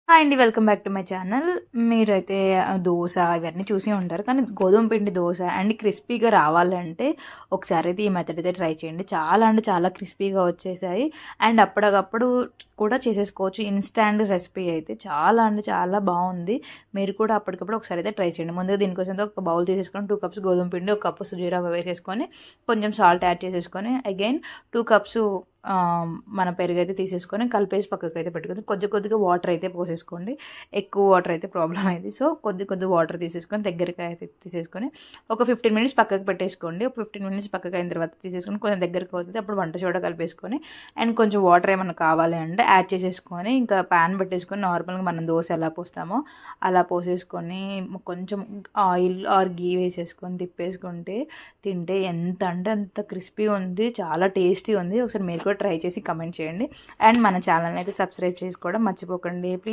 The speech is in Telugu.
హాయ్ అండి. Welcome back to my channel. మీరైతే దోస ఇవన్నీ చూసే ఉంటారు. కానీ గోధుమ పిండి దోస అండ్ క్రిస్పీగా రావాలంటే ఒకసారైతే ఈ మెథడ్ అయితే ట్రై చేయండి. చాలా అంటే చాలా క్రిస్పీగా వచ్చేసాయి. అండ్ అప్పటికప్పుడు కూడా చేసేసుకోవచ్చు. ఇన్‌స్టాంట్ రెసిపీ అయితే చాలా అంటే చాలా బావుంది. మీరు కూడా అప్పటికప్పుడు ఒకసారి అయితే ట్రై చేయండి. ముందుగా దీనికోసం అయితే ఒక బౌల్ తీసేసుకొని 2 కప్స్ గోధుమ పిండి, 1 కప్పు సుజీ రవ్వ వేసేసుకొని కొంచెం సాల్ట్ యాడ్ చేసేసుకొని అగైన్ 2 కప్స్ మన పెరుగైతే తీసేసుకొని కలిపేసి పక్కకైతే పెట్టుకొని కొద్దిగా వాటర్ అయితే పోసేసుకోండి. ఎక్కువ వాటర్ అయితే ప్రాబ్లమ్ అయింది. సో కొద్ది వాటర్ తీసేసుకొని దగ్గరకి అయితే తీసేసుకొని ఒక 15 మినిట్స్ పక్కకు పెట్టేసుకోండి. ఒక 15 మినిట్స్ పక్కకు అయిన తర్వాత తీసేసుకొని కొంచెం దగ్గరికి అవుతుంది. అప్పుడు వంట సోడా కలిపేసుకొని అండ్ కొంచెం వాటర్ ఏమన్నా కావాలి అంటే యాడ్ చేసేసుకొని ఇంకా ప్యాన్ పెట్టేసుకొని నార్మల్గా మనం దోశ ఎలా పోస్తామో అలా పోసేసుకొని కొంచెం ఆయిల్ ఆర్ గీ వేసేసుకొని తిప్పేసుకుంటే తింటే ఎంత అంటే అంత క్రిస్పీ ఉంది. చాలా టేస్టీ ఉంది. ఒకసారి మీరు కూడా ట్రై చేసి కమెంట్ చేయండి. అండ్ మన ఛానల్ని అయితే సబ్స్క్రైబ్ చేసుకోవడం మర్చిపోకండి ప్లీజ్.